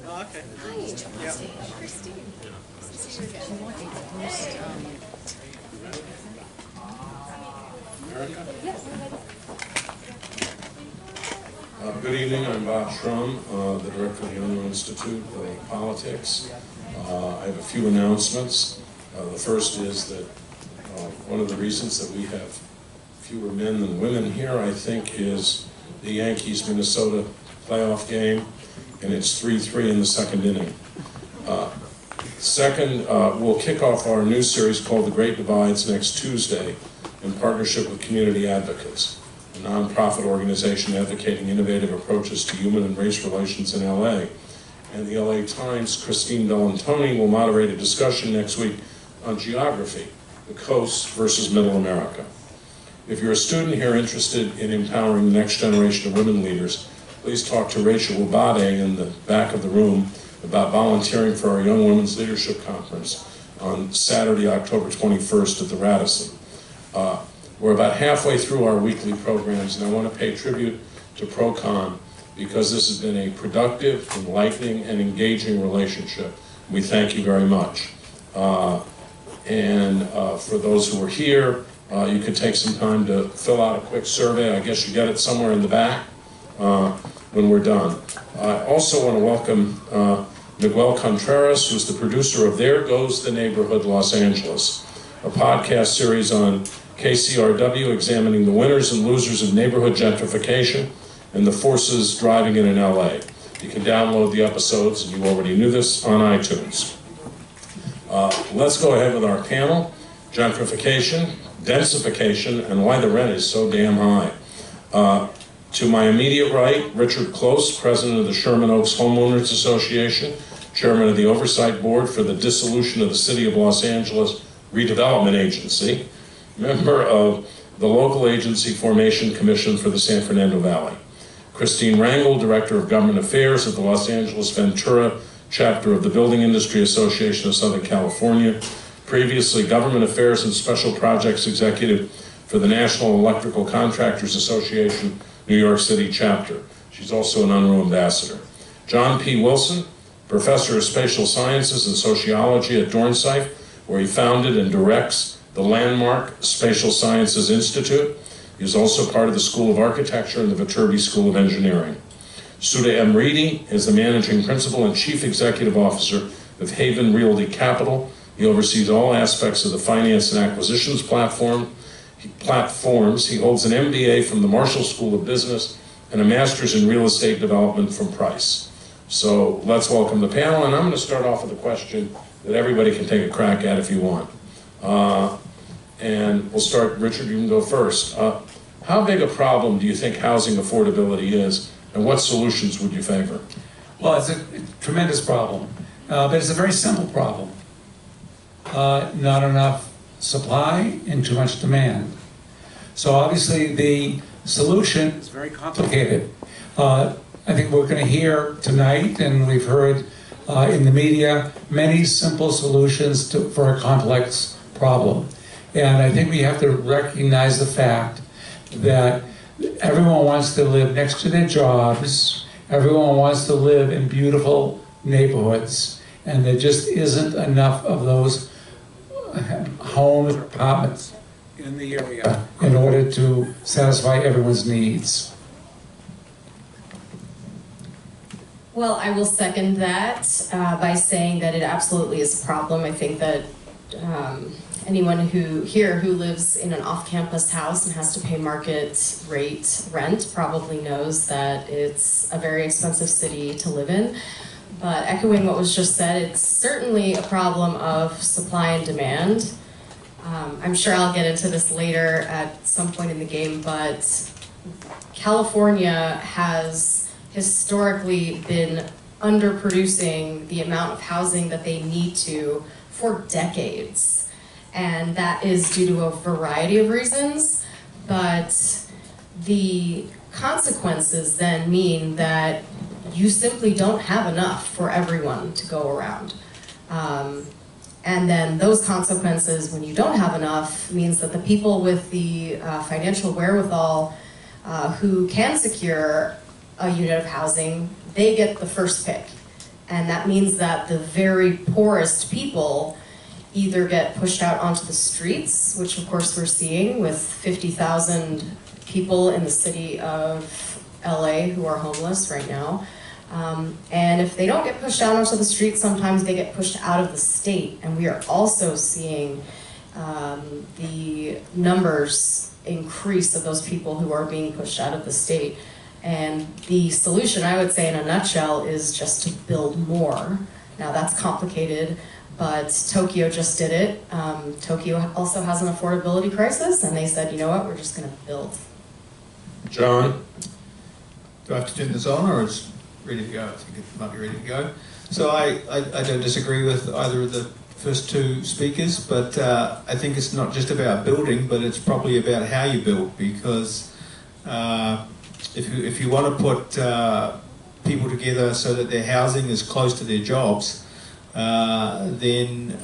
Oh, okay. Hi, Christine. Nice to see you again. Do you want a post? Yes. Good evening, I'm Bob Shrum, the director of the Unruh Institute of Politics. I have a few announcements. The first is that one of the reasons that we have fewer men than women here, I think, is the Yankees-Minnesota playoff game, and it's 3-3 in the second inning. Second, we'll kick off our new series called The Great Divides next Tuesday in partnership with Community Advocates, a nonprofit organization advocating innovative approaches to human and race relations in LA. And the LA Times' Christine Bellantoni will moderate a discussion next week on geography, the coast versus middle America. If you're a student here interested in empowering the next generation of women leaders, please talk to Rachel Ubade in the back of the room about volunteering for our Young Women's Leadership Conference on Saturday, October 21st at the Radisson. We're about halfway through our weekly programs, and I want to pay tribute to ProCon because this has been a productive, enlightening, and engaging relationship. We thank you very much. For those who are here, you could take some time to fill out a quick survey. I guess you get it somewhere in the back when we're done. I also want to welcome Miguel Contreras, who's the producer of There Goes the Neighborhood Los Angeles, a podcast series on KCRW examining the winners and losers of neighborhood gentrification and the forces driving it in LA. You can download the episodes, and you already knew this, on iTunes. Let's go ahead with our panel: gentrification, densification, and why the rent is so damn high. To my immediate right, Richard Close, president of the Sherman Oaks Homeowners Association, chairman of the Oversight Board for the Dissolution of the City of Los Angeles Redevelopment Agency, member of the Local Agency Formation Commission for the San Fernando Valley. Christine Rangel, Director of Government Affairs at the Los Angeles Ventura chapter of the Building Industry Association of Southern California, previously Government Affairs and Special Projects Executive for the National Electrical Contractors Association, New York City chapter. She's also an Unruh ambassador. John P. Wilson, Professor of Spatial Sciences and Sociology at Dornsife, where he founded and directs the landmark Spatial Sciences Institute. He is also part of the School of Architecture and the Viterbi School of Engineering. Sudha M. Reddy is the Managing Principal and Chief Executive Officer of Haven Realty Capital. He oversees all aspects of the finance and acquisitions platforms. He holds an MBA from the Marshall School of Business and a master's in real estate development from Price. So let's welcome the panel, and I'm going to start off with a question that everybody can take a crack at if you want. And we'll start, Richard, you can go first. How big a problem do you think housing affordability is, and what solutions would you favor? Well, it's a tremendous problem, but it's a very simple problem. Not enough supply and too much demand. So obviously the solution is very complicated. I think we're going to hear tonight, and we've heard in the media, many simple solutions for a complex problem. And I think we have to recognize the fact that everyone wants to live next to their jobs, everyone wants to live in beautiful neighborhoods, and there just isn't enough of those homes or apartments in the area in order to satisfy everyone's needs. Well, I will second that by saying that it absolutely is a problem. I think that anyone who lives in an off-campus house and has to pay market rate rent probably knows that it's a very expensive city to live in. But echoing what was just said, it's certainly a problem of supply and demand. I'm sure I'll get into this later at some point in the game, but California has historically been underproducing the amount of housing that they need to for decades. And that is due to a variety of reasons, but the consequences then mean that you simply don't have enough for everyone to go around. And then those consequences, when you don't have enough, means that the people with the financial wherewithal who can secure a unit of housing, they get the first pick. And that means that the very poorest people either get pushed out onto the streets, which of course we're seeing with 50,000 people in the city of LA who are homeless right now. And if they don't get pushed out onto the street, sometimes they get pushed out of the state. And we are also seeing the numbers increase of those people who are being pushed out of the state. And the solution, I would say in a nutshell, is just to build more. Now that's complicated, but Tokyo just did it. Tokyo also has an affordability crisis, and they said, you know what, we're just gonna build. John? Do I have to turn this on, or it's ready to go? I think it might be ready to go. So I don't disagree with either of the first two speakers, but I think it's not just about building, but it's probably about how you build, because if you want to put people together so that their housing is close to their jobs, then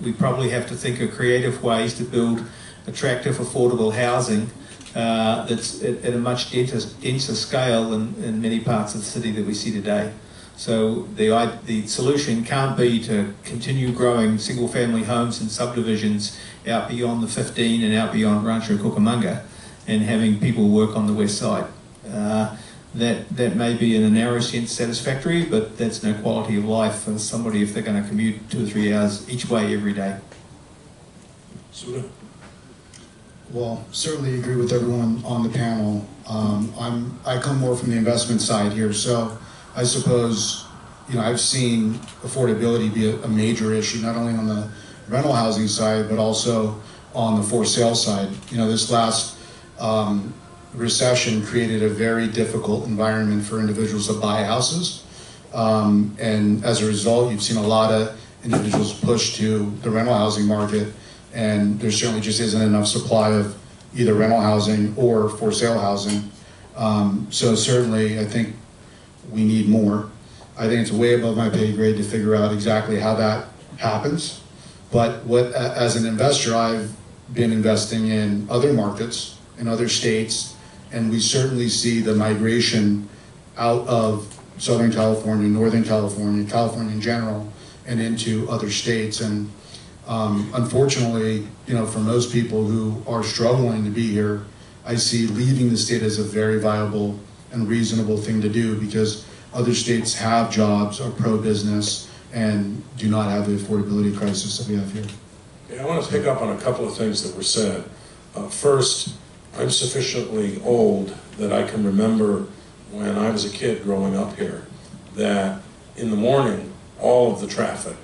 we probably have to think of creative ways to build attractive, affordable housing that's at a much denser scale in many parts of the city that we see today. So the solution can't be to continue growing single-family homes and subdivisions out beyond the 15 and out beyond Rancho Cucamonga and having people work on the west side. That may be in a narrow sense satisfactory, but that's no quality of life for somebody if they're going to commute 2 or 3 hours each way every day. Sudha? Well, certainly agree with everyone on the panel. I come more from the investment side here, so I suppose, I've seen affordability be a major issue, not only on the rental housing side, but also on the for sale side. This last recession created a very difficult environment for individuals to buy houses. And as a result, you've seen a lot of individuals push to the rental housing market, and there certainly just isn't enough supply of either rental housing or for sale housing. So certainly, I think we need more. I think it's way above my pay grade to figure out exactly how that happens. But as an investor, I've been investing in other markets, in other states, and we certainly see the migration out of Southern California, Northern California, California in general, and into other states. And unfortunately, for most people who are struggling to be here, I see leaving the state as a very viable and reasonable thing to do, because other states have jobs, are pro-business, and do not have the affordability crisis that we have here. Yeah, I want to pick up on a couple of things that were said. First, I'm sufficiently old that I can remember when I was a kid growing up here, that in the morning, all of the traffic,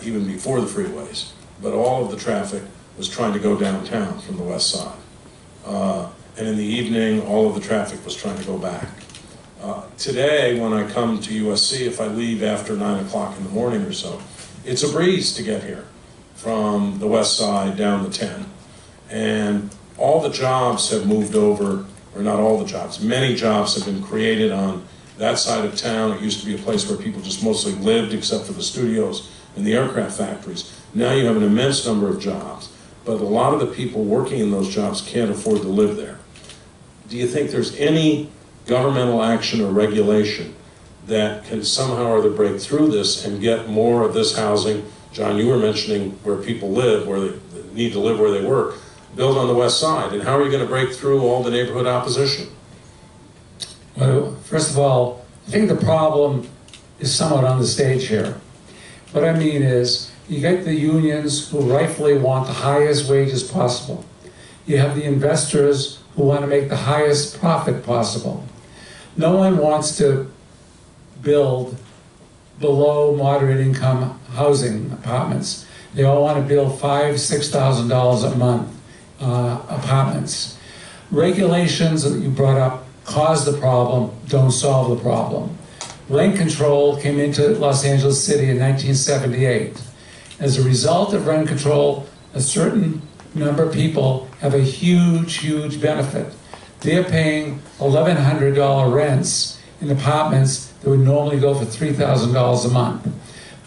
even before the freeways, but all of the traffic was trying to go downtown from the west side. And in the evening, all of the traffic was trying to go back. Today, when I come to USC, if I leave after 9 o'clock in the morning or so, it's a breeze to get here from the west side down the 10. And all the jobs have moved over, or not all the jobs, many jobs have been created on that side of town. It used to be a place where people just mostly lived, except for the studios and the aircraft factories. Now you have an immense number of jobs, but a lot of the people working in those jobs can't afford to live there. Do you think there's any governmental action or regulation that can somehow or other break through this and get more of this housing? John, you were mentioning where people live, where they need to live where they work, build on the west side. And how are you going to break through all the neighborhood opposition? Well, first of all, I think the problem is somewhat on the stage here. What I mean is, you get the unions who rightfully want the highest wages possible. You have the investors who want to make the highest profit possible. No one wants to build below moderate income housing apartments. They all want to build $5,000, $6,000 a month apartments. Regulations that you brought up cause the problem, don't solve the problem. Rent control came into Los Angeles City in 1978. As a result of rent control, a certain number of people have a huge, huge benefit. They're paying $1,100 rents in apartments that would normally go for $3,000 a month.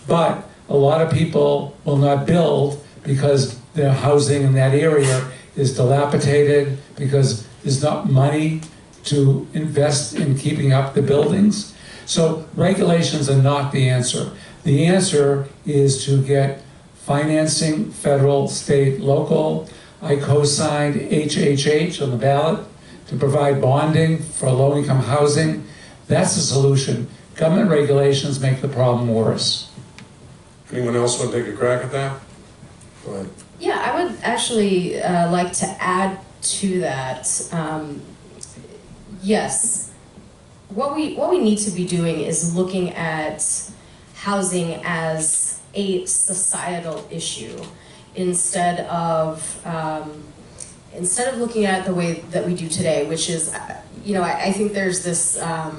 But a lot of people will not build because their housing in that area is dilapidated, because there's not money to invest in keeping up the buildings. So regulations are not the answer. The answer is to get financing, federal, state, local. I co-signed HHH on the ballot to provide bonding for low-income housing. That's the solution. Government regulations make the problem worse. Anyone else want to take a crack at that? Go ahead. Yeah, I would actually like to add to that. Yes, what we need to be doing is looking at housing as a societal issue instead of looking at it the way that we do today, which is, I think there's this. I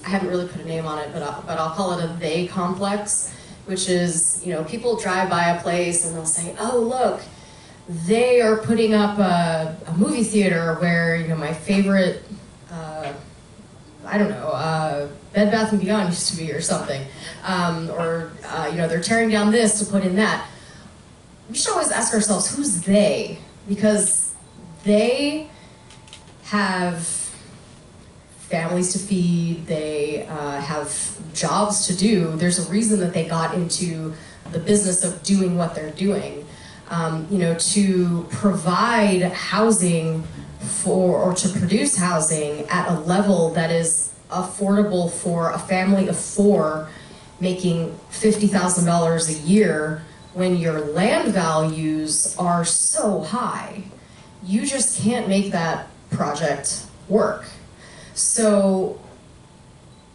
haven't really put a name on it, but I'll call it a they complex, which is, people drive by a place and they'll say, oh, look, they are putting up a movie theater where, my favorite, Bed Bath & Beyond used to be or something. Or they're tearing down this to put in that. We should always ask ourselves, who's they? Because they have families to feed, they have jobs to do. There's a reason that they got into the business of doing what they're doing. To provide housing or to produce housing at a level that is affordable for a family of four making $50,000 a year when your land values are so high. You just can't make that project work. So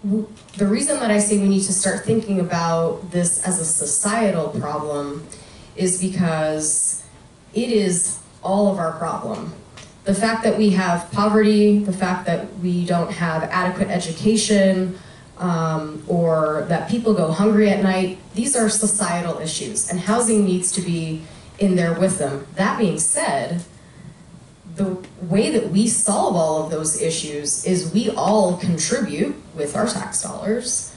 the reason that I say we need to start thinking about this as a societal problem is because it is all of our problem. The fact that we have poverty, the fact that we don't have adequate education, or that people go hungry at night, these are societal issues, and housing needs to be in there with them. That being said, the way that we solve all of those issues is we all contribute with our tax dollars,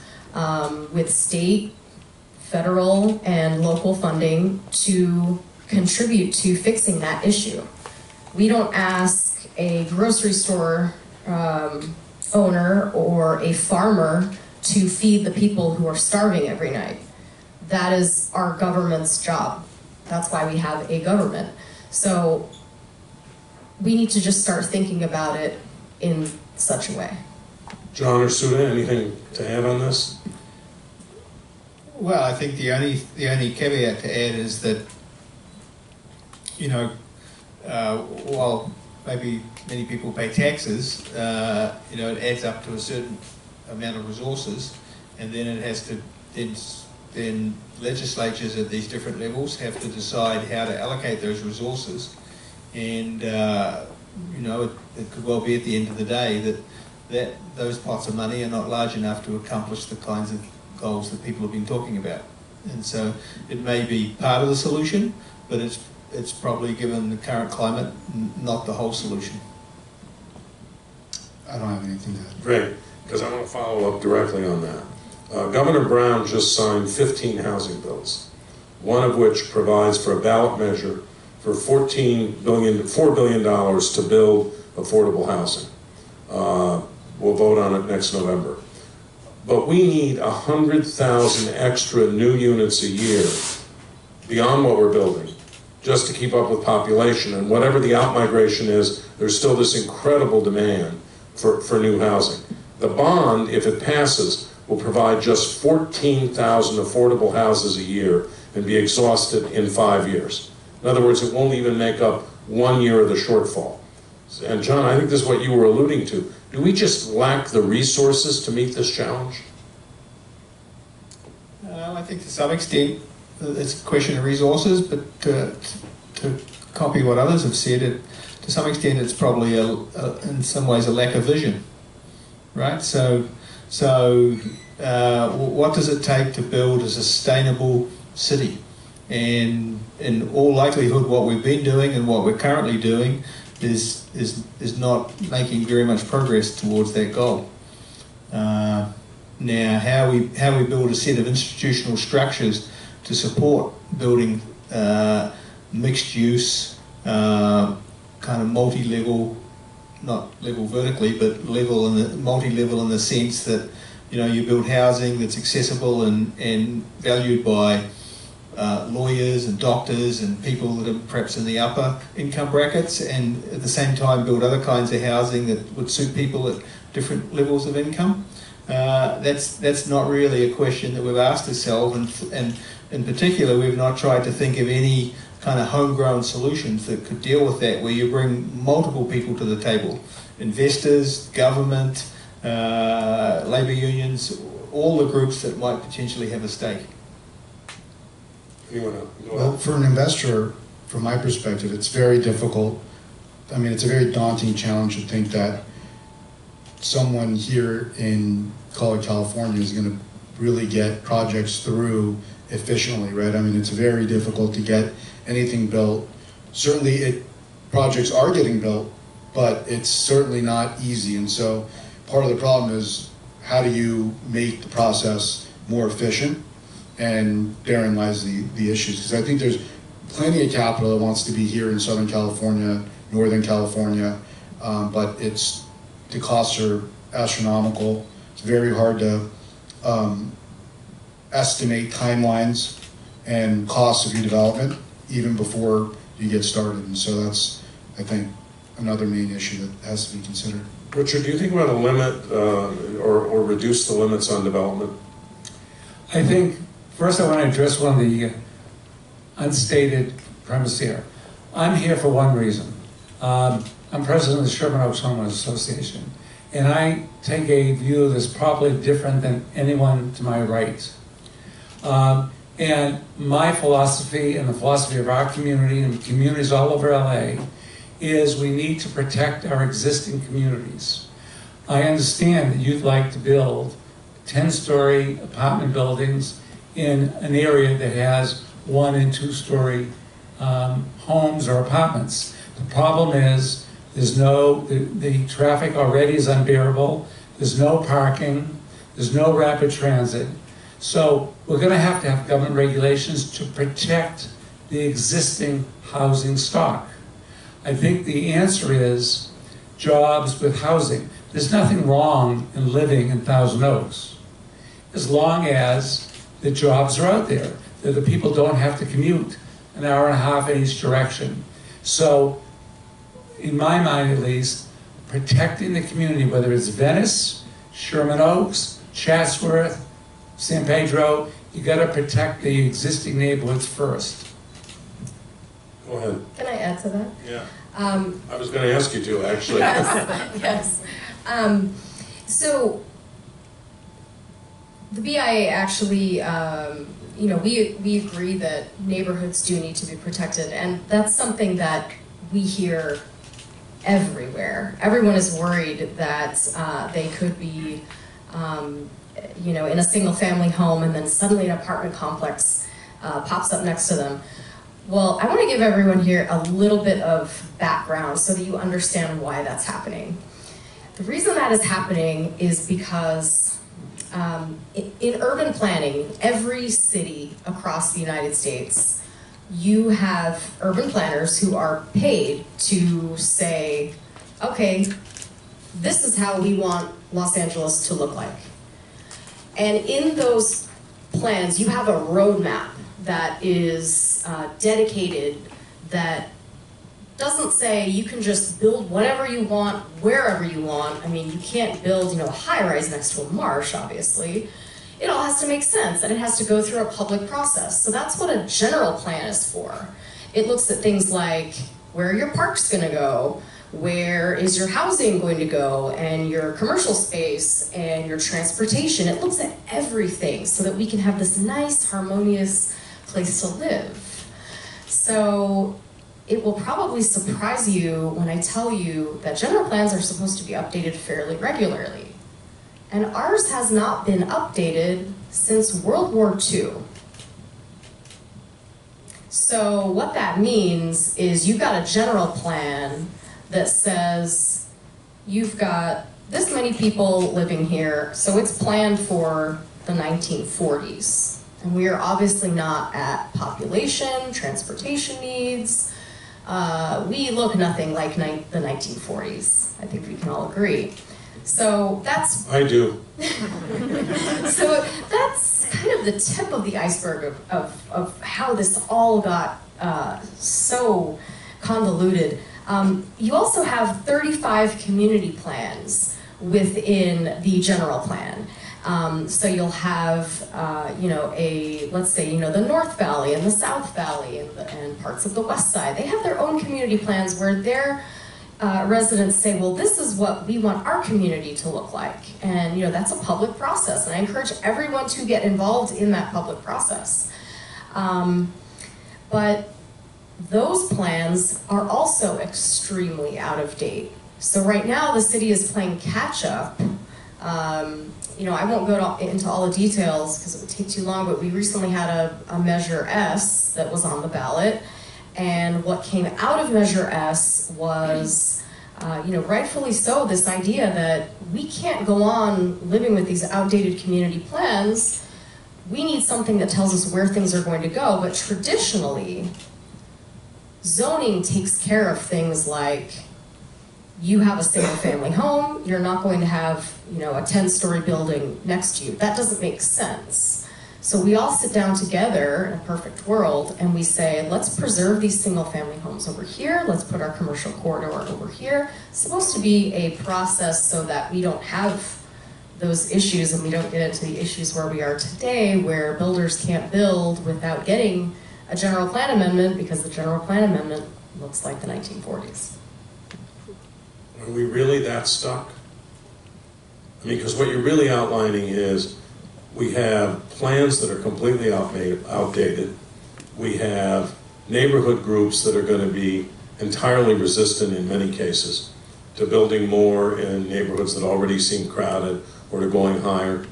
with state, federal, and local funding to contribute to fixing that issue. We don't ask a grocery store owner or a farmer to feed the people who are starving every night. That is our government's job. That's why we have a government. So we need to just start thinking about it in such a way. John or Sudha, anything to add on this? Well, I think the only caveat to add is that, while maybe many people pay taxes, it adds up to a certain amount of resources, and then it has to then legislatures at these different levels have to decide how to allocate those resources, and it could well be at the end of the day that those pots of money are not large enough to accomplish the kinds of goals that people have been talking about, and so it may be part of the solution, but it's probably, given the current climate, not the whole solution. I don't have anything to add. Great, because I want to follow up directly on that. Governor Brown just signed 15 housing bills, one of which provides for a ballot measure for $4 billion to build affordable housing. We'll vote on it next November. But we need 100,000 extra new units a year beyond what we're building, just to keep up with population. And whatever the outmigration is, there's still this incredible demand for new housing. The bond, if it passes, will provide just 14,000 affordable houses a year and be exhausted in 5 years. In other words, it won't even make up 1 year of the shortfall. And John, I think this is what you were alluding to. Do we just lack the resources to meet this challenge? I think to some extent it's a question of resources, but to copy what others have said, to some extent it's probably in some ways a lack of vision, right? So what does it take to build a sustainable city? And in all likelihood, what we've been doing and what we're currently doing is not making very much progress towards that goal. Now, how we build a set of institutional structures to support building mixed use, kind of multi-level, not level vertically, but multi-level in the sense that you build housing that's accessible and valued by lawyers and doctors and people that are perhaps in the upper income brackets, and at the same time build other kinds of housing that would suit people at different levels of income. That's not really a question that we've asked ourselves, and in particular we've not tried to think of any kind of homegrown solutions that could deal with that, where you bring multiple people to the table, investors, government, labour unions, all the groups that might potentially have a stake. Well, for an investor, from my perspective, it's very difficult. I mean, it's a very daunting challenge to think that someone here in, call it California, is going to really get projects through efficiently, right? I mean, it's very difficult to get anything built. Certainly, projects are getting built, but it's certainly not easy. And so part of the problem is, how do you make the process more efficient? And therein lies the issues, because I think there's plenty of capital that wants to be here in Southern California, Northern California, but the costs are astronomical. It's very hard to estimate timelines and costs of your development even before you get started, and so that's, I think, another main issue that has to be considered. Richard, do you think we're going to limit or reduce the limits on development? I think, first I want to address one of the unstated premise here. I'm here for one reason. I'm president of the Sherman Homeowners Association, and I take a view that's probably different than anyone to my right. And my philosophy and the philosophy of our community and communities all over LA is we need to protect our existing communities. I understand that you'd like to build 10-story apartment buildings in an area that has 1- and 2-story homes or apartments. The problem is the traffic already is unbearable, there's no parking, there's no rapid transit. So we're going to have government regulations to protect the existing housing stock. I think the answer is jobs with housing. There's nothing wrong in living in Thousand Oaks, as long as the jobs are out there, that the people don't have to commute an hour and a half in each direction. So, in my mind at least, protecting the community, whether it's Venice, Sherman Oaks, Chatsworth, San Pedro, you got to protect the existing neighborhoods first. Go ahead. Can I add to that? Yeah. I was going to ask you to, actually. Yes. So the BIA actually, we agree that neighborhoods do need to be protected, and that's something that we hear everywhere. Everyone is worried that they could be, in a single-family home, and then suddenly an apartment complex pops up next to them. Well, I want to give everyone here a little bit of background so that you understand why that's happening. The reason that is happening is because in urban planning, every city across the United States, you have urban planners who are paid to say, okay, this is how we want Los Angeles to look like. And in those plans, you have a roadmap that is dedicated, that doesn't say you can just build whatever you want, wherever you want. I mean, you can't build, a high-rise next to a marsh, obviously. It all has to make sense, and it has to go through a public process. So that's what a general plan is for. It looks at things like, where are your parks gonna go? Where is your housing going to go? And your commercial space and your transportation. It looks at everything so that we can have this nice, harmonious place to live. So it will probably surprise you when I tell you that general plans are supposed to be updated fairly regularly. And ours has not been updated since World War II. So what that means is you've got a general plan that says you've got this many people living here, so it's planned for the 1940s. And we are obviously not at population, transportation needs. We look nothing like the 1940s. I think we can all agree. So that's I do. so that's kind of the tip of the iceberg of how this all got so convoluted. You also have 35 community plans within the general plan. So you'll have, let's say, the North Valley and the South Valley and parts of the West Side. They have their own community plans where their residents say, well, this is what we want our community to look like. And, that's a public process. And I encourage everyone to get involved in that public process. But those plans are also extremely out of date. So right now the city is playing catch up. I won't go into all the details because it would take too long, but we recently had a Measure S that was on the ballot. And what came out of Measure S was, rightfully so, this idea that we can't go on living with these outdated community plans. We need something that tells us where things are going to go. But traditionally, zoning takes care of things like you have a single-family home, you're not going to have, a 10-story building next to you. That doesn't make sense. So we all sit down together in a perfect world and we say, let's preserve these single-family homes over here, let's put our commercial corridor over here. It's supposed to be a process so that we don't have those issues and we don't get into the issues where we are today, where builders can't build without getting a general plan amendment because the general plan amendment looks like the 1940s. Are we really that stuck? I mean, because what you're really outlining is we have plans that are completely outdated. We have neighborhood groups that are going to be entirely resistant in many cases to building more in neighborhoods that already seem crowded or to going higher.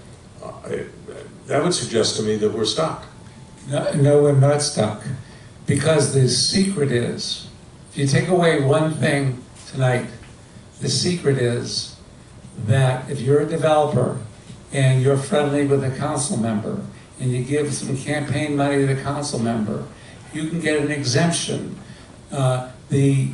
That would suggest to me that we're stuck. No, we're not stuck. Because the secret is, if you take away one thing tonight, the secret is that if you're a developer and you're friendly with a council member and you give some campaign money to the council member, you can get an exemption. The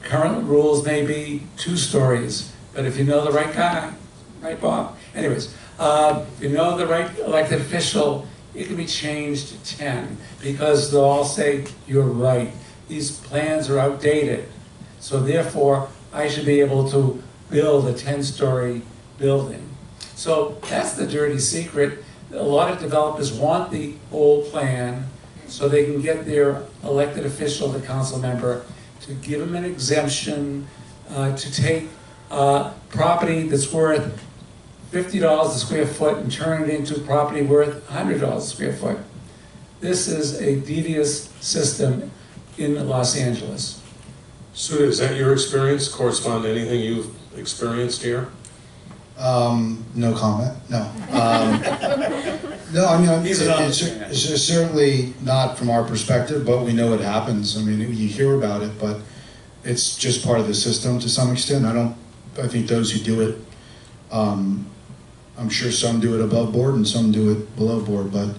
current rules may be 2 stories, but if you know the right guy, right, Bob? Anyways, if you know the right elected official, it can be changed to 10 because they'll all say, you're right, these plans are outdated. So therefore, I should be able to build a 10-story building. So that's the dirty secret. A lot of developers want the old plan so they can get their elected official, the council member, to give them an exemption to take property that's worth $50 a square foot and turn it into property worth $100 a square foot. This is a devious system in Los Angeles. Sudha, is that your experience? Correspond to anything you've experienced here? No comment, no. No, I mean, it's certainly not from our perspective, but we know it happens. I mean, you hear about it, but it's just part of the system to some extent. I think those who do it, I'm sure some do it above board and some do it below board, but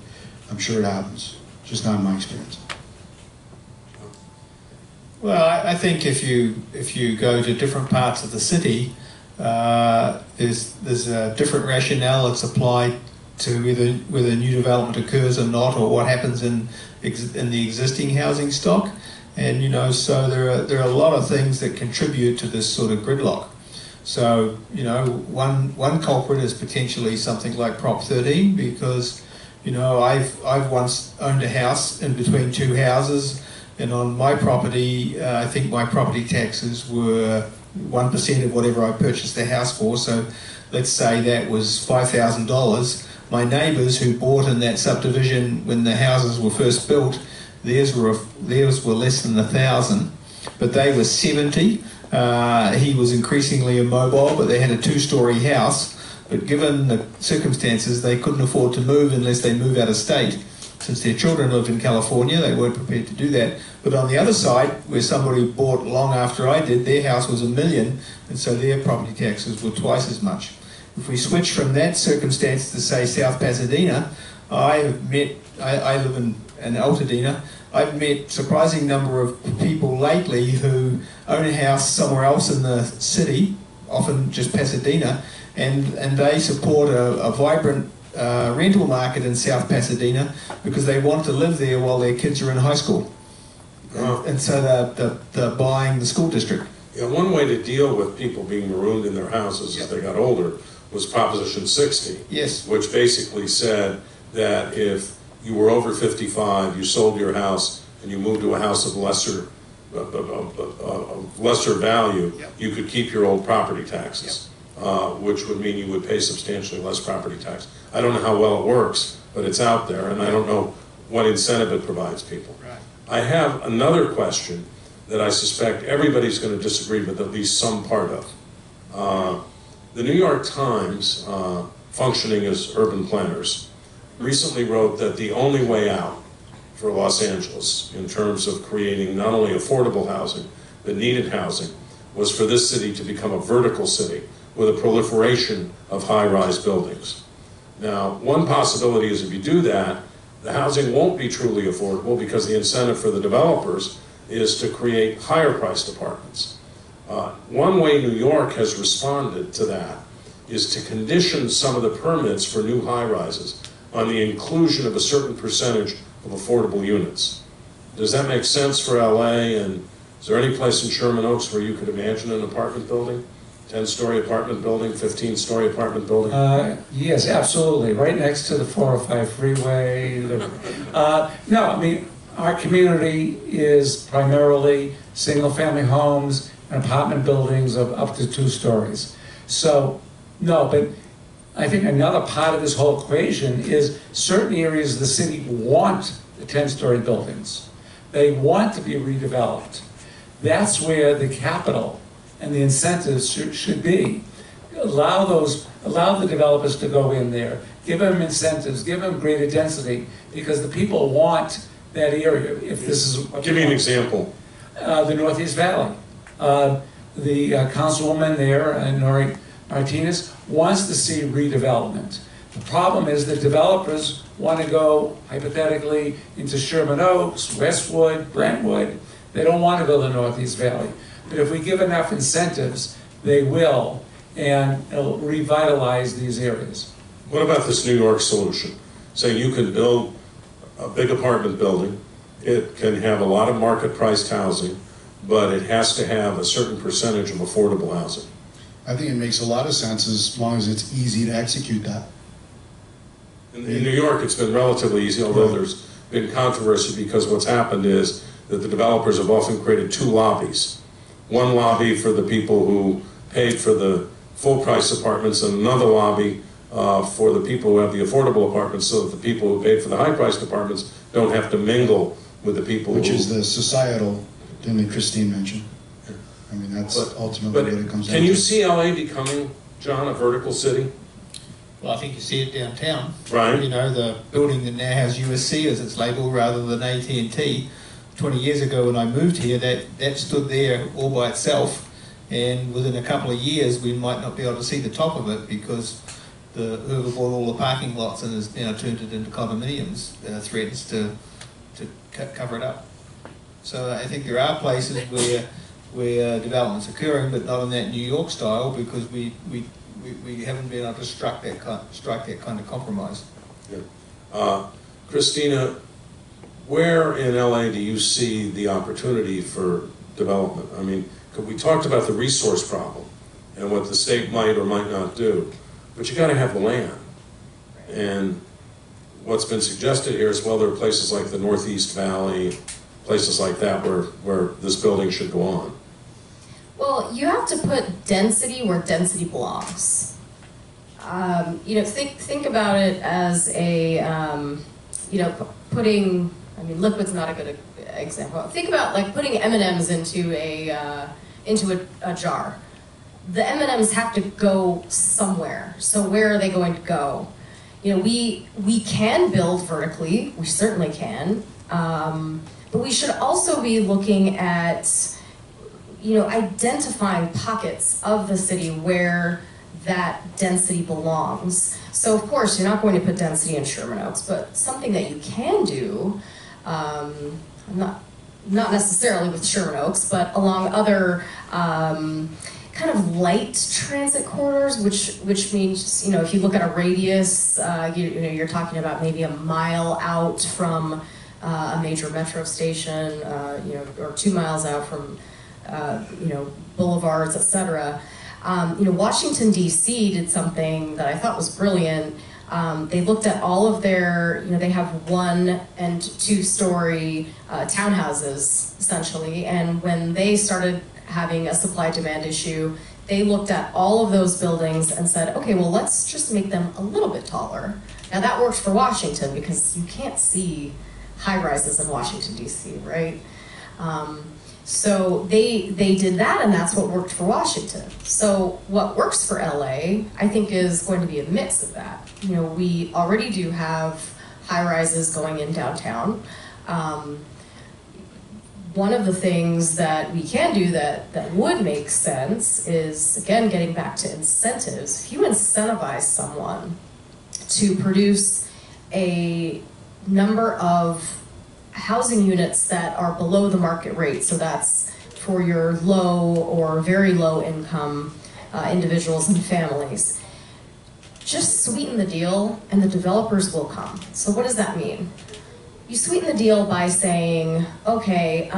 I'm sure it happens. Just not in my experience. Well, I think if you go to different parts of the city, there's a different rationale that's applied to whether new development occurs or not, or what happens in the existing housing stock, and so there are a lot of things that contribute to this sort of gridlock. So one culprit is potentially something like Prop 13 because I've once owned a house in between 2 houses. And on my property, I think my property taxes were 1% of whatever I purchased the house for. So let's say that was $5,000. My neighbours who bought in that subdivision when the houses were first built, theirs were less than $1,000, but they were 70. He was increasingly immobile, but they had a 2-story house. But given the circumstances, they couldn't afford to move unless they move out of state. Since their children lived in California, they weren't prepared to do that. But on the other side, where somebody bought long after I did, their house was $1 million, and so their property taxes were twice as much. If we switch from that circumstance to, say, South Pasadena, I live in Altadena, I've met a surprising number of people lately who own a house somewhere else in the city, often just Pasadena, and they support a vibrant rental market in South Pasadena because they want to live there while their kids are in high school. And so they're buying the school district. Yeah, one way to deal with people being marooned in their houses as they got older was Proposition 60. Yes. Which basically said that if you were over 55, you sold your house and you moved to a house of lesser value, you could keep your old property taxes, which would mean you would pay substantially less property tax. I don't know how well it works, but it's out there, and I don't know what incentive it provides people. Right. I have another question that I suspect everybody's going to disagree with at least some part of. The New York Times, functioning as urban planners, recently wrote that the only way out for Los Angeles in terms of creating not only affordable housing, but needed housing, was for this city to become a vertical city with a proliferation of high-rise buildings. Now, one possibility is if you do that, the housing won't be truly affordable because the incentive for the developers is to create higher-priced apartments. One way New York has responded to that is to condition some of the permits for new high-rises on the inclusion of a certain percentage of affordable units. Does that make sense for LA? And is there any place in Sherman Oaks where you could imagine an apartment building? 10-story apartment building, 15-story apartment building? Yes, absolutely. Right next to the 405 freeway. No, I mean, our community is primarily single-family homes and apartment buildings of up to 2 stories. So, no, but I think another part of this whole equation is certain areas of the city want the 10-story buildings. They want to be redeveloped. That's where the capital and the incentives should be. Allow the developers to go in there, give them incentives, give them greater density, because the people want that area. If this is what give me an example. The Northeast Valley. The councilwoman there, Nori Martinez, wants to see redevelopment. The problem is that developers want to go, hypothetically, into Sherman Oaks, Westwood, Brentwood. They don't want to go to the Northeast Valley. But if we give enough incentives, they will, and it'll revitalize these areas. What about this New York solution? Say you can build a big apartment building, it can have a lot of market-priced housing, but it has to have a certain percentage of affordable housing. I think it makes a lot of sense as long as it's easy to execute that. In New York, it's been relatively easy, although there's been controversy because what's happened is that the developers have often created 2 lobbies. One lobby for the people who paid for the full-price apartments and another lobby for the people who have the affordable apartments, so that the people who paid for the high-priced apartments don't have to mingle with the people Which is the societal thing that Christine mentioned. I mean, that's ultimately what it comes down to. Can you see LA becoming, John, a vertical city? Well, I think you see it downtown. Right. You know, the building that now has USC as its label rather than AT&T. 20 years ago when I moved here, that stood there all by itself, and within a couple of years we might not be able to see the top of it because whoever bought all the parking lots and has now turned it into condominiums threatens to cover it up. So I think there are places where development's occurring, but not in that New York style because we haven't been able to strike that kind of compromise. Yeah. Christina, where in LA do you see the opportunity for development? I mean, we talked about the resource problem and what the state might or might not do, but you got to have the land. And what's been suggested here is, well, there are places like the Northeast Valley, places like that where this building should go on. Well, you have to put density where density belongs. You know, think about it as a, you know, putting. I mean, liquid's not a good example. Think about like putting M&Ms into a jar. The M&Ms have to go somewhere. So where are they going to go? You know, we can build vertically. We certainly can. But we should also be looking at, you know, identifying pockets of the city where that density belongs. So of course, you're not going to put density in Sherman Oaks, but something that you can do, not necessarily with Sherman Oaks, but along other kind kind of light transit corridors, which means, you know, if you look at a radius, you know, you're talking about maybe a mile out from a major metro station, you know, or 2 miles out from, you know, boulevards, etc. You know, Washington, D.C. did something that I thought was brilliant. They looked at all of their, you know, they have 1- and 2-story townhouses, essentially, and when they started having a supply-demand issue, they looked at all of those buildings and said, okay, well, let's just make them a little bit taller. Now that works for Washington because you can't see high-rises in Washington, D.C., right? So they did that, and that's what worked for Washington. So what works for LA, I think, is going to be a mix of that. You know, we already do have high-rises going in downtown. One of the things that we can do that would make sense is, again, getting back to incentives. If you incentivize someone to produce a number of housing units that are below the market rate, so that's for your low or very low income individuals and families, just sweeten the deal and the developers will come. So what does that mean? You sweeten the deal by saying, okay,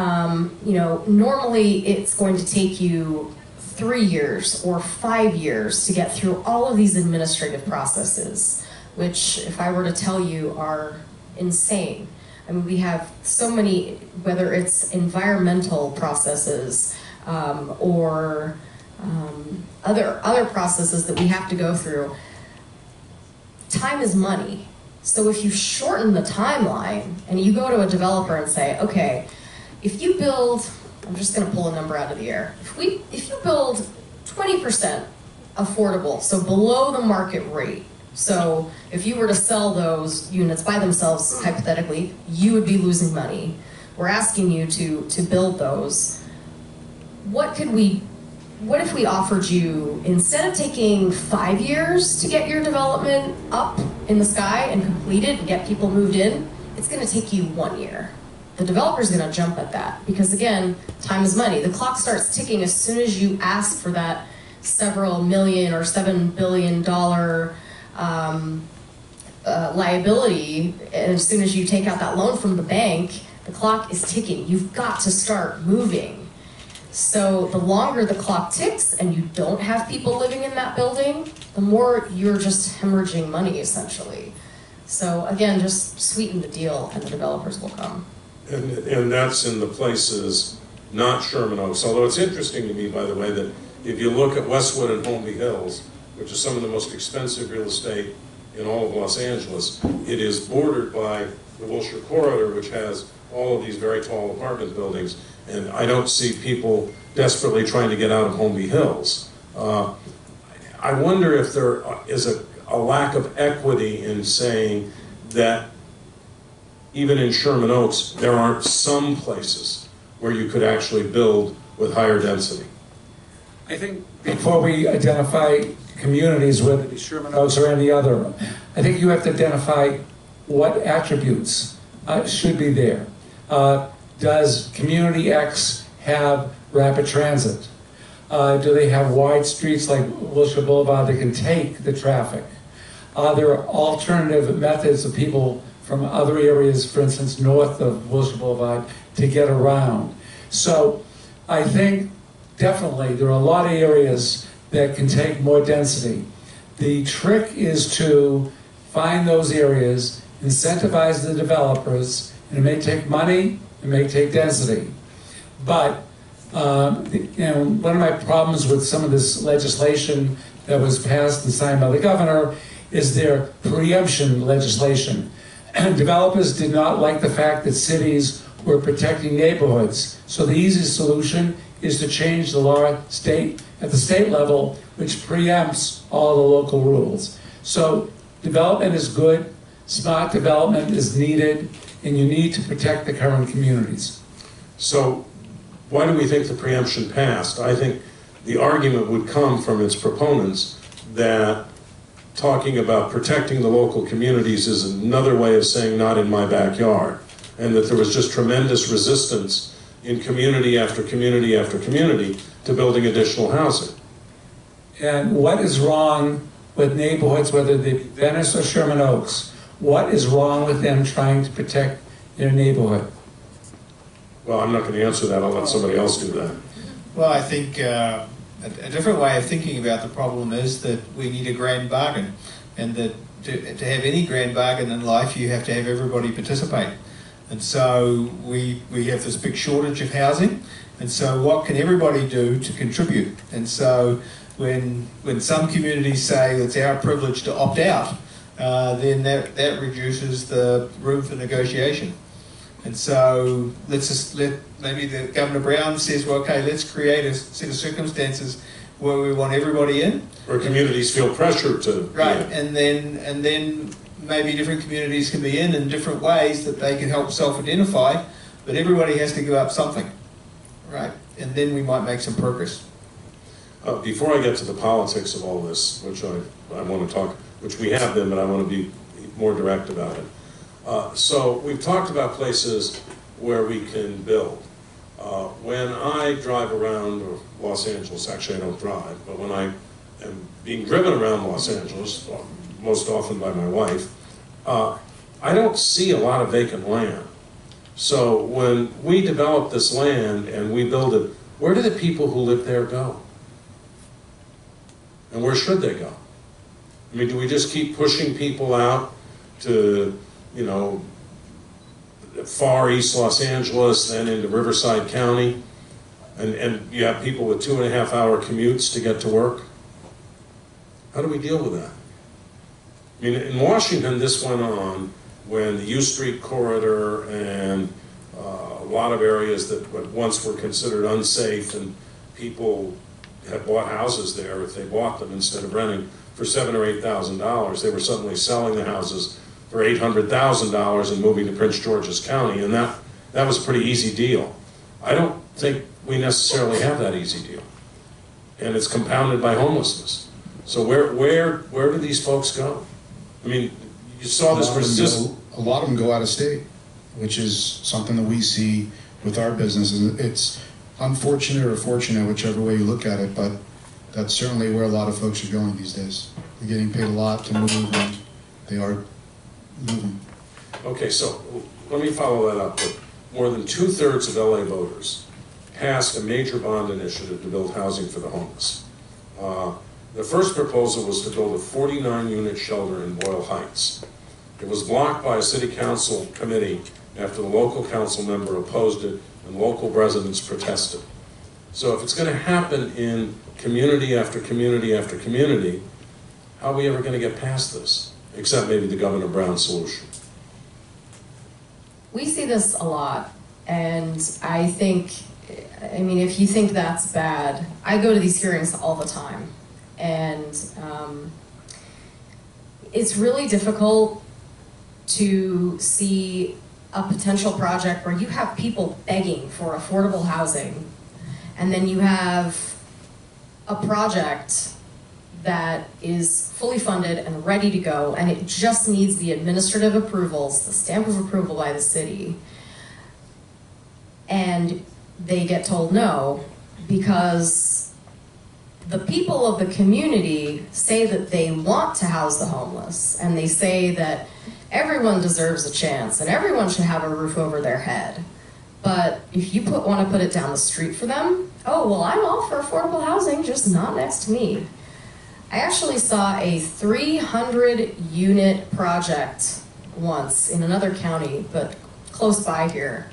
you know, normally it's going to take you 3 years or 5 years to get through all of these administrative processes, which, if I were to tell you, are insane. I mean, we have so many, whether it's environmental processes or other processes that we have to go through. Time is money. So if you shorten the timeline and you go to a developer and say, okay, if you build, I'm just going to pull a number out of the air. If you build 20% affordable, so below the market rate, so if you were to sell those units by themselves, hypothetically, you would be losing money. We're asking you to build those. What if we offered you, instead of taking 5 years to get your development up in the sky and completed and get people moved in, it's going to take you 1 year. The developer's going to jump at that because, again, time is money. The clock starts ticking as soon as you ask for that several million or $7 billion liability, and as soon as you take out that loan from the bank, the clock is ticking. You've got to start moving. So the longer the clock ticks and you don't have people living in that building, the more you're just hemorrhaging money, essentially. So again, just sweeten the deal and the developers will come. And that's in the places, not Sherman Oaks. Although it's interesting to me, by the way, that if you look at Westwood and Holmby Hills, which is some of the most expensive real estate in all of Los Angeles, it is bordered by the Wilshire Corridor, which has all of these very tall apartment buildings. And I don't see people desperately trying to get out of Holmby Hills. I wonder if there is a lack of equity in saying that even in Sherman Oaks, there aren't some places where you could actually build with higher density. I think before we identify communities, whether it be Sherman Oaks or any other, I think you have to identify what attributes should be there. Does community X have rapid transit? Do they have wide streets like Wilshire Boulevard that can take the traffic? Are there alternative methods of people from other areas, for instance, north of Wilshire Boulevard, to get around? So I think definitely there are a lot of areas that can take more density. The trick is to find those areas, incentivize the developers, and it may take money, it may take density. But you know, one of my problems with some of this legislation that was passed and signed by the governor is their preemption legislation. And developers did not like the fact that cities were protecting neighborhoods. So the easiest solution is to change the law at the state level, which preempts all the local rules. So development is good, smart development is needed, and you need to protect the current communities. So why do we think the preemption passed? I think the argument would come from its proponents that talking about protecting the local communities is another way of saying not in my backyard, and that there was just tremendous resistance in community after community after community to building additional housing. And what is wrong with neighborhoods, whether they be Venice or Sherman Oaks? What is wrong with them trying to protect their neighborhood? Well, I'm not going to answer that. I'll let somebody else do that. Well, I think a different way of thinking about the problem is that we need a grand bargain, and that to have any grand bargain in life, you have to have everybody participate. And so we have this big shortage of housing, and so what can everybody do to contribute? And so when some communities say it's our privilege to opt out, then that reduces the room for negotiation. And so maybe the Governor Brown says, well, okay, let's create a set of circumstances where we want everybody in. Or communities feel pressure to. Right, Yeah. and then maybe different communities can be in different ways that they can help self-identify, but everybody has to give up something, right? And then we might make some progress. Before I get to the politics of all this, which I want to talk, which we have been, but I want to be more direct about it. So we've talked about places where we can build. When I drive around Los Angeles, actually I don't drive, but when I am being driven around Los Angeles, most often by my wife, I don't see a lot of vacant land. So when we develop this land and we build it, where do the people who live there go? And where should they go? I mean, do we just keep pushing people out to, you know, far east Los Angeles, then into Riverside County, and you have people with 2.5-hour commutes to get to work? How do we deal with that? I mean, in Washington, this went on when the U Street corridor and a lot of areas that once were considered unsafe, and people had bought houses there, if they bought them instead of renting for $7,000 or $8,000, they were suddenly selling the houses for $800,000 and moving to Prince George's County, and that was a pretty easy deal. I don't think we necessarily have that easy deal, and it's compounded by homelessness. So where do these folks go? I mean, you saw this resistance. A lot of them go out of state, which is something that we see with our business. It's unfortunate or fortunate, whichever way you look at it, but that's certainly where a lot of folks are going these days. They're getting paid a lot to move, and they are moving. Okay, so let me follow that up with more than 2/3 of LA voters passed a major bond initiative to build housing for the homeless. The first proposal was to build a 49-unit shelter in Boyle Heights. It was blocked by a city council committee after the local council member opposed it and local residents protested. So if it's going to happen in community after community after community, how are we ever going to get past this? Except maybe the Governor Brown solution. We see this a lot, and I mean, if you think that's bad, I go to these hearings all the time, and it's really difficult to see a potential project where you have people begging for affordable housing, and then you have a project that is fully funded and ready to go, and it just needs the administrative approvals, the stamp of approval by the city, and they get told no because the people of the community say that they want to house the homeless, and they say that everyone deserves a chance and everyone should have a roof over their head. But if you want to put it down the street for them, oh, well, I'm all for affordable housing, just not next to me. I actually saw a 300-unit project once in another county, but close by here,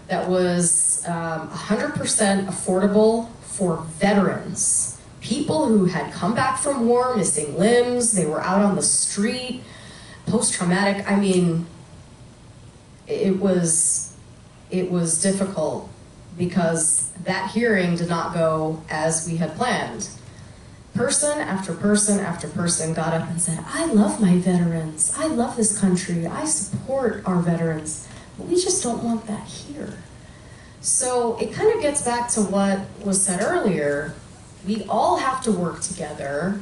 that was 100% affordable for veterans. People who had come back from war, missing limbs, they were out on the street, post-traumatic. I mean, it was difficult because that hearing did not go as we had planned. Person after person after person got up and said, I love my veterans, I love this country, I support our veterans, but we just don't want that here. So it kind of gets back to what was said earlier. We all have to work together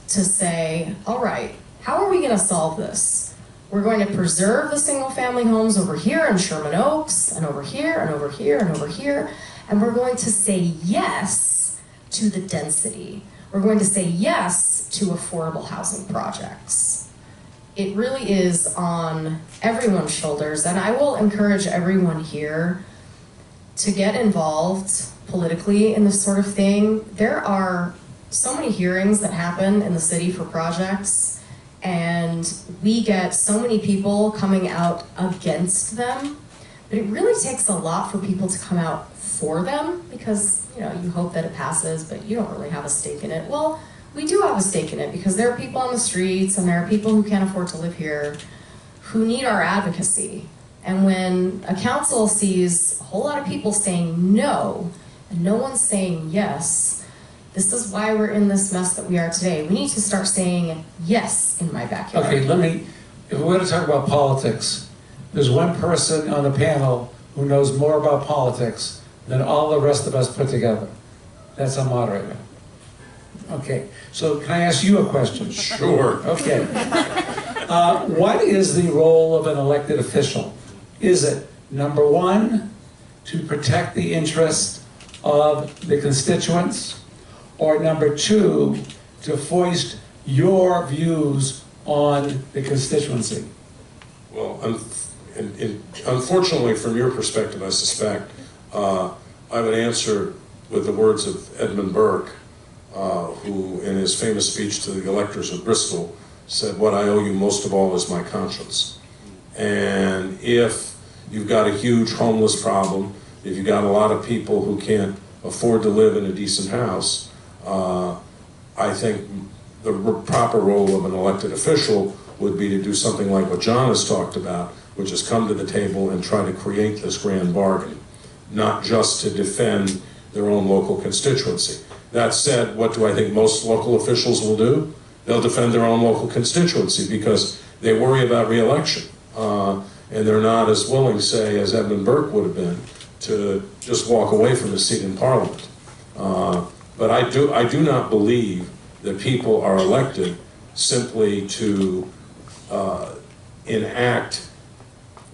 to say, all right, how are we going to solve this? We're going to preserve the single-family homes over here in Sherman Oaks, and over here, and over here, and over here, and we're going to say yes to the density. we're going to say yes to affordable housing projects. It really is on everyone's shoulders, and I will encourage everyone here to get involved politically in this sort of thing. There are so many hearings that happen in the city for projects, and we get so many people coming out against them, but it really takes a lot for people to come out for them, because you hope that it passes, but you don't really have a stake in it. Well, we do have a stake in it, because there are people on the streets, and there are people who can't afford to live here who need our advocacy. And when a council sees a whole lot of people saying no, and no one's saying yes, this is why we're in this mess that we are today. We need to start saying yes in my backyard. Okay, if we're going to talk about politics, there's one person on the panel who knows more about politics than all the rest of us put together. That's our moderator. Okay, so can I ask you a question? Sure. Okay. What is the role of an elected official? Is it, number one, to protect the interest of the constituents, or number two, to foist your views on the constituency? Well, unfortunately, from your perspective, I suspect, I would answer with the words of Edmund Burke, who, in his famous speech to the electors of Bristol, said, "What I owe you most of all is my conscience." And if you've got a huge homeless problem, if you've got a lot of people who can't afford to live in a decent house, I think the proper role of an elected official would be to do something like what John has talked about, which is come to the table and try to create this grand bargain, not just to defend their own local constituency. That said, what do I think most local officials will do? They'll defend their own local constituency because they worry about re-election. And they're not as willing, say, as Edmund Burke would have been, to just walk away from a seat in Parliament. But I do not believe that people are elected simply to enact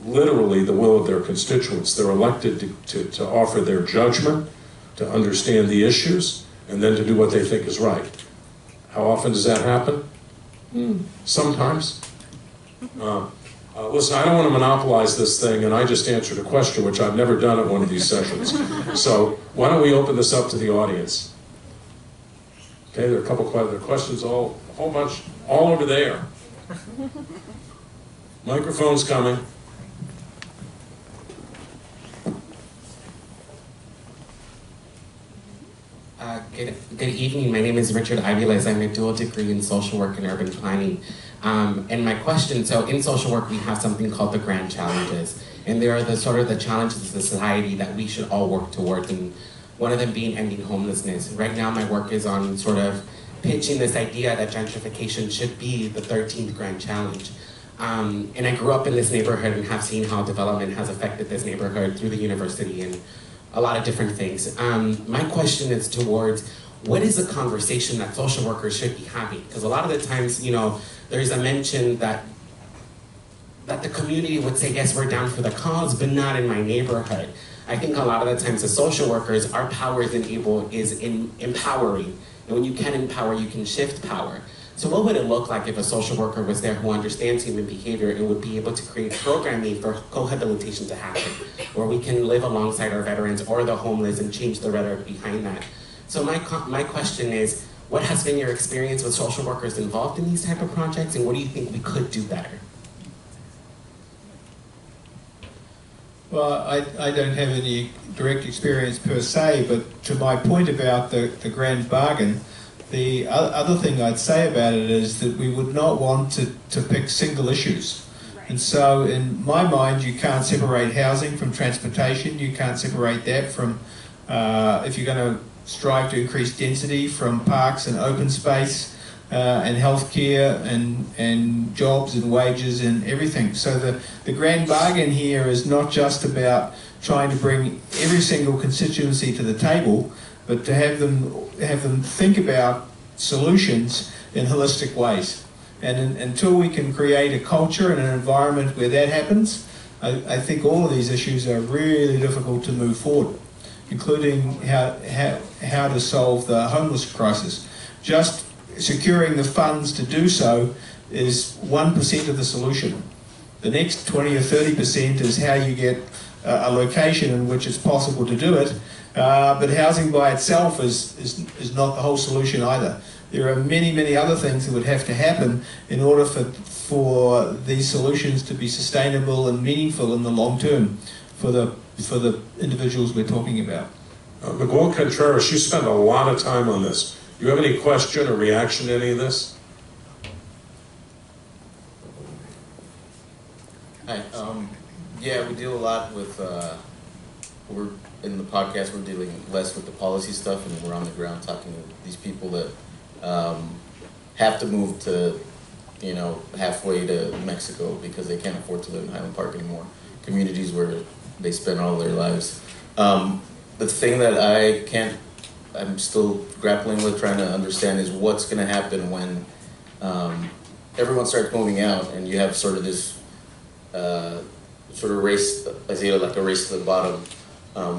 literally the will of their constituents. They're elected to offer their judgment, to understand the issues, and then to do what they think is right. How often does that happen? Sometimes. Listen, I don't want to monopolize this thing, and I just answered a question, which I've never done at one of these sessions. So why don't we open this up to the audience? Okay, there are a couple of questions, a whole bunch, all over there. Microphone's coming. Good evening. My name is Richard Iviles. I'm a dual degree in social work and urban planning. And my question, so in social work we have something called the grand challenges. And there are the sort of the challenges of society that we should all work towards, and one of them being ending homelessness. Right now my work is on sort of pitching this idea that gentrification should be the 13th grand challenge. And I grew up in this neighborhood and have seen how development has affected this neighborhood through the university and a lot of different things. My question is towards, what is a conversation that social workers should be having? Because a lot of the times, there's a mention that the community would say, yes, we're down for the cause, but not in my neighborhood. I think a lot of the times as social workers, our power is in empowering. And when you can empower, you can shift power. So what would it look like if a social worker was there who understands human behavior and would be able to create programming for cohabilitation to happen, where we can live alongside our veterans or the homeless and change the rhetoric behind that? So my question is, what has been your experience with social workers involved in these type of projects, and what do you think we could do better? Well, I don't have any direct experience per se, but to my point about the grand bargain, the other thing I'd say about it is that we would not want to pick single issues. Right. And so in my mind, you can't separate housing from transportation, you can't separate that from, if you're going to strive to increase density, from parks and open space, and healthcare and jobs and wages and everything. So the grand bargain here is not just about trying to bring every single constituency to the table, but to have them think about solutions in holistic ways. And until we can create a culture and an environment where that happens, I think all of these issues are really difficult to move forward, including how to solve the homeless crisis. just securing the funds to do so is 1% of the solution. The next 20 or 30% is how you get a location in which it's possible to do it. But housing by itself is not the whole solution either. There are many, many other things that would have to happen in order for these solutions to be sustainable and meaningful in the long term for the individuals we're talking about. Miguel Contreras, you spend a lot of time on this. Do you have any question or reaction to any of this? Hi. Yeah, we deal a lot with, we're in the podcast, we're dealing less with the policy stuff, and we're on the ground talking to these people that have to move to, you know, halfway to Mexico because they can't afford to live in Highland Park anymore. Communities where they spend all their lives. The thing that I'm still grappling with, trying to understand, is what's going to happen when everyone starts moving out and you have sort of this sort of race, I see it like a race to the bottom,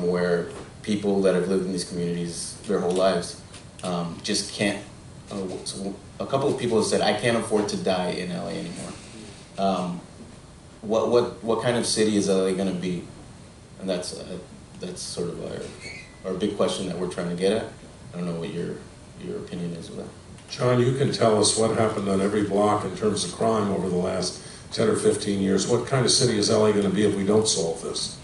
where people that have lived in these communities their whole lives just can't. So a couple of people have said, I can't afford to die in LA anymore. What kind of city is LA going to be? And that's sort of our big question that we're trying to get at. I don't know what your opinion is of that. John, you can tell us what happened on every block in terms of crime over the last 10 or 15 years. What kind of city is LA going to be if we don't solve this?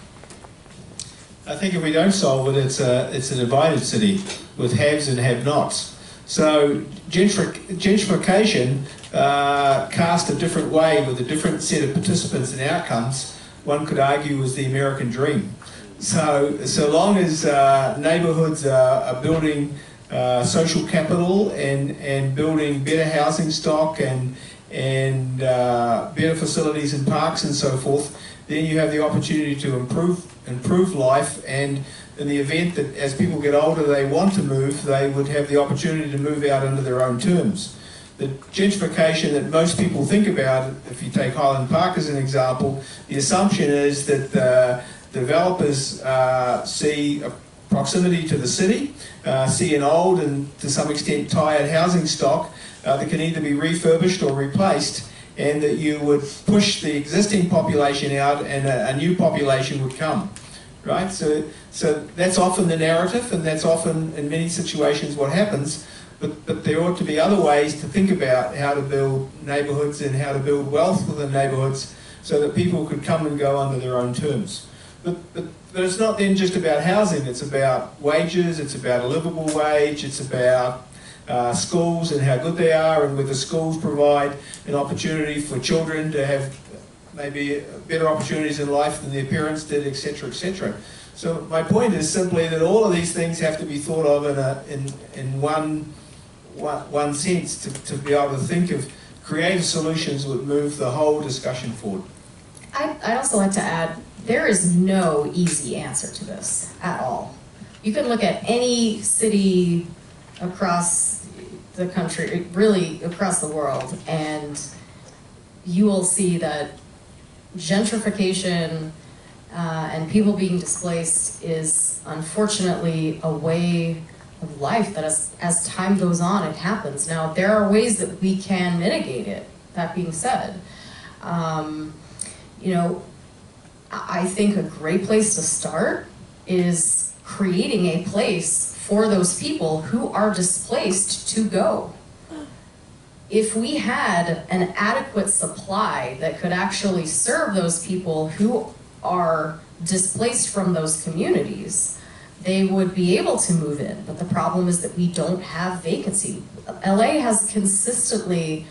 I think if we don't solve it, it's a divided city with haves and have-nots. So gentrification cast a different way with a different set of participants and outcomes. One could argue was the American dream. So long as neighbourhoods are building social capital and building better housing stock and better facilities and parks and so forth, then you have the opportunity to improve life, and in the event that as people get older they want to move, they would have the opportunity to move out under their own terms. The gentrification that most people think about, if you take Highland Park as an example, the assumption is that developers see a proximity to the city, see an old and to some extent tired housing stock that can either be refurbished or replaced, and that you would push the existing population out and a new population would come, right? So that's often the narrative, and that's often in many situations what happens, but there ought to be other ways to think about how to build neighbourhoods and how to build wealth within neighbourhoods so that people could come and go under their own terms. But it's not then just about housing, it's about wages, it's about a livable wage, it's about schools and how good they are, and whether schools provide an opportunity for children to have maybe better opportunities in life than their parents did, etc., etc. So my point is simply that all of these things have to be thought of in one sense to be able to think of creative solutions that would move the whole discussion forward. I'd also like to add, there is no easy answer to this at all. You can look at any city across the country, really across the world, and you will see that gentrification and people being displaced is unfortunately a way of life that as time goes on, it happens. Now, there are ways that we can mitigate it, that being said. You know, I think a great place to start is creating a place for those people who are displaced to go. If we had an adequate supply that could actually serve those people who are displaced from those communities, they would be able to move in. But the problem is that we don't have vacancy. LA has consistently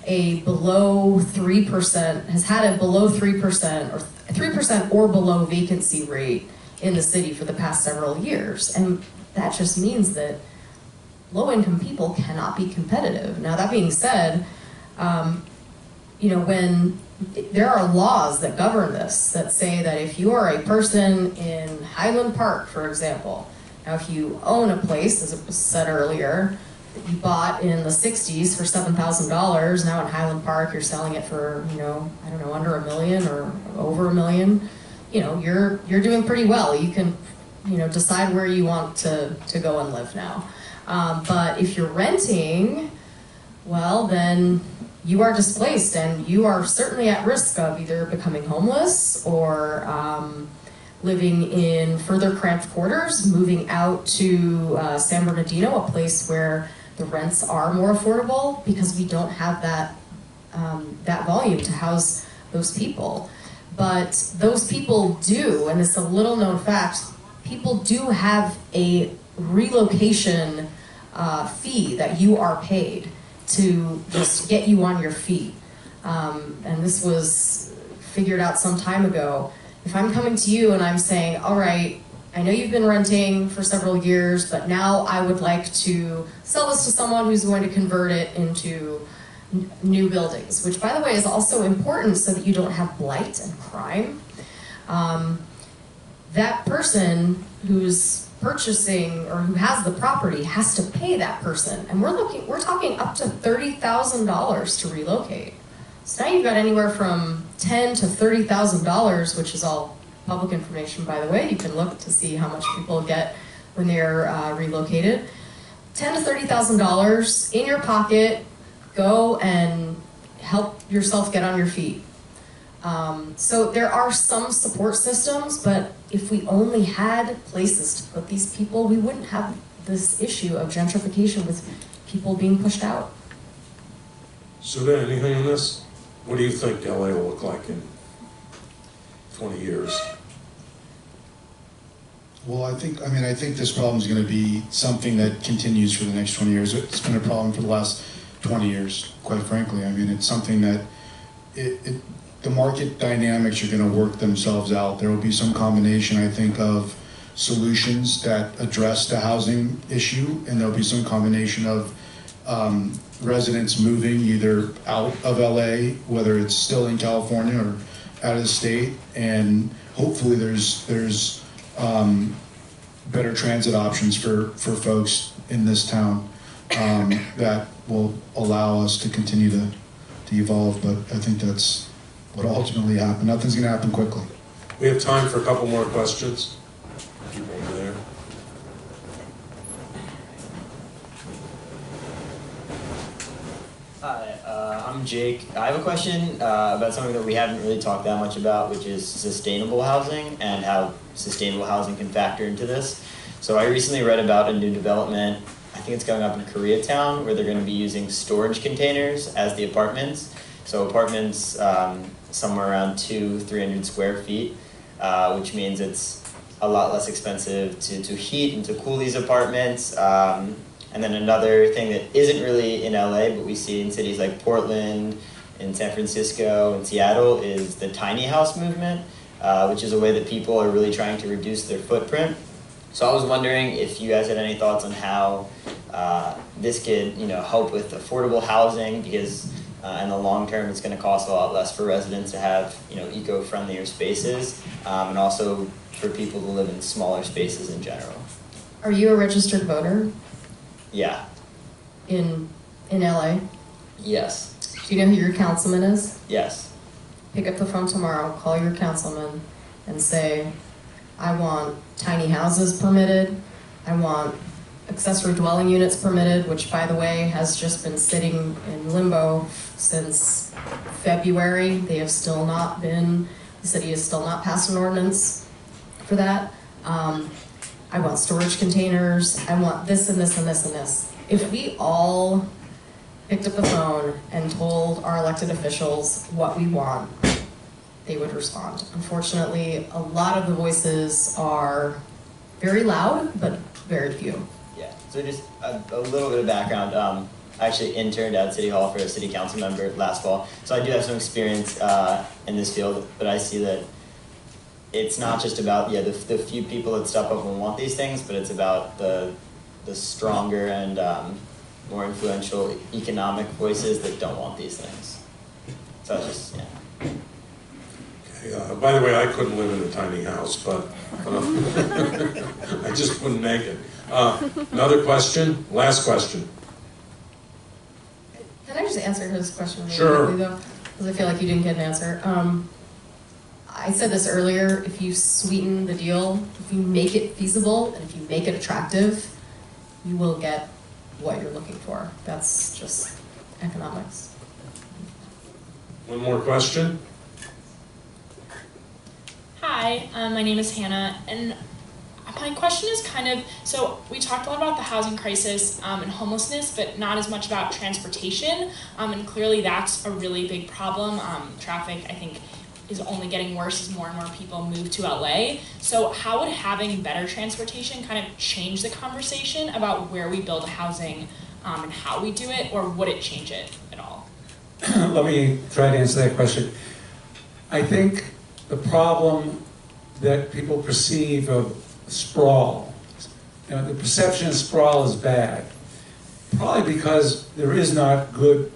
a below 3%, has had a below 3% or 3% or below vacancy rate in the city for the past several years. And that just means that low-income people cannot be competitive. Now, that being said, you know, when there are laws that govern this, that say that if you are a person in Highland Park, for example, now if you own a place, as it was said earlier, that you bought in the 60s for $7,000, now in Highland Park you're selling it for, you know, I don't know, under $1 million or over $1 million, you know, you're doing pretty well. You can, you know, decide where you want to go and live now. But if you're renting, well, then you are displaced and you are certainly at risk of either becoming homeless or living in further cramped quarters, moving out to San Bernardino, a place where the rents are more affordable because we don't have that, that volume to house those people. But those people do, and it's a little known fact, people do have a relocation fee that you are paid to just get you on your feet. And this was figured out some time ago. If I'm coming to you and I'm saying, all right, I know you've been renting for several years, but now I would like to sell this to someone who's going to convert it into new buildings, which by the way is also important so that you don't have blight and crime. That person who's purchasing or who has the property has to pay that person, and we're talking up to $30,000 to relocate. So now you've got anywhere from $10,000 to $30,000, which is all public information, by the way. You can look to see how much people get when they're relocated. $10,000 to $30,000 in your pocket. Go and help yourself get on your feet. So there are some support systems, but if we only had places to put these people, we wouldn't have this issue of gentrification with people being pushed out. Sudha, anything on this? What do you think LA will look like in 20 years? Well, I think this problem is going to be something that continues for the next 20 years. It's been a problem for the last 20 years, quite frankly. I mean, it's something that the market dynamics are going to work themselves out. There will be some combination, I think, of solutions that address the housing issue, and there'll be some combination of residents moving either out of LA, whether it's still in California or out of the state, and hopefully there's better transit options for folks in this town that will allow us to continue to evolve. But I think that's what ultimately happen. Nothing's going to happen quickly. We have time for a couple more questions. Keep over there. Hi, I'm Jake. I have a question about something that we haven't really talked that much about, which is sustainable housing and how sustainable housing can factor into this. So I recently read about a new development, I think it's going up in Koreatown, where they're going to be using storage containers as the apartments. So apartments somewhere around 200-300 square feet, which means it's a lot less expensive to heat and to cool these apartments. And then another thing that isn't really in LA, but we see in cities like Portland, in San Francisco, and Seattle, is the tiny house movement, which is a way that people are really trying to reduce their footprint. So I was wondering if you guys had any thoughts on how this could, help with affordable housing, because in the long term it's going to cost a lot less for residents to have, eco-friendlier spaces, and also for people to live in smaller spaces in general. Are you a registered voter? Yeah. In LA? Yes. Do you know who your councilman is? Yes. Pick up the phone tomorrow, call your councilman, and say, I want tiny houses permitted, I want accessory dwelling units permitted, which by the way has just been sitting in limbo since February. They have still not been, the city has still not passed an ordinance for that. I want storage containers, I want this and this and this and this. If we all picked up the phone and told our elected officials what we want, they would respond. Unfortunately, a lot of the voices are very loud, but very few. Yeah, so just a little bit of background. I actually interned at City Hall for a city council member last fall, so I do have some experience in this field, but I see that it's not just about the few people that step up and want these things, but it's about the stronger and more influential economic voices that don't want these things. So it's just, yeah. By the way, I couldn't live in a tiny house, but I just wouldn't make it. Another question? Last question. Can I just answer his question really Sure. quickly though? Because I feel like you didn't get an answer. I said this earlier, if you sweeten the deal, if you make it feasible, and if you make it attractive, you will get what you're looking for. That's just economics. One more question? Hi, my name is Hannah, and my question is kind of, so we talked a lot about the housing crisis and homelessness, but not as much about transportation, and clearly that's a really big problem. Traffic, I think, is only getting worse as more and more people move to LA. So how would having better transportation kind of change the conversation about where we build housing and how we do it, or would it change it at all? Let me try to answer that question. I think the problem that people perceive of sprawl, the perception of sprawl is bad, probably because there is not good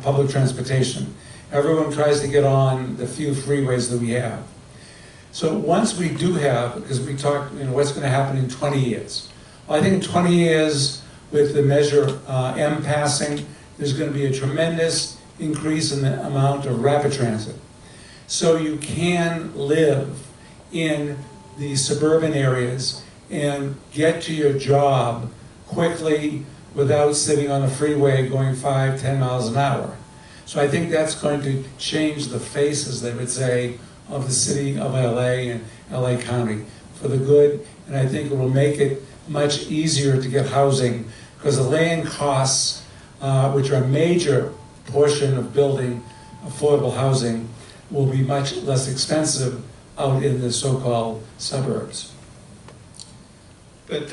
public transportation. Everyone tries to get on the few freeways that we have. So once we do have, because we talked, what's going to happen in 20 years? Well, I think in 20 years, with the measure M passing, there's going to be a tremendous increase in the amount of rapid transit. So you can live in the suburban areas and get to your job quickly without sitting on the freeway going 5-10 miles an hour. So I think that's going to change the face, as they would say, of the city of LA and LA County for the good, and I think it will make it much easier to get housing because the land costs, which are a major portion of building affordable housing, will be much less expensive out in the so-called suburbs. But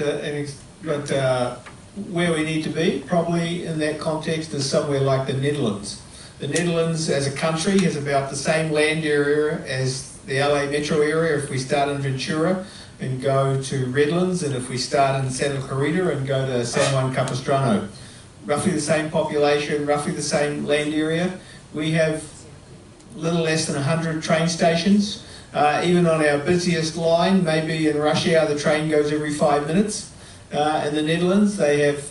where we need to be, probably in that context, is somewhere like the Netherlands. The Netherlands as a country has about the same land area as the LA metro area if we start in Ventura and go to Redlands, and if we start in Santa Clarita and go to San Juan Capistrano. Roughly the same population, roughly the same land area. We have little less than 100 train stations. Even on our busiest line, maybe in rush hour the train goes every 5 minutes. In the Netherlands, they have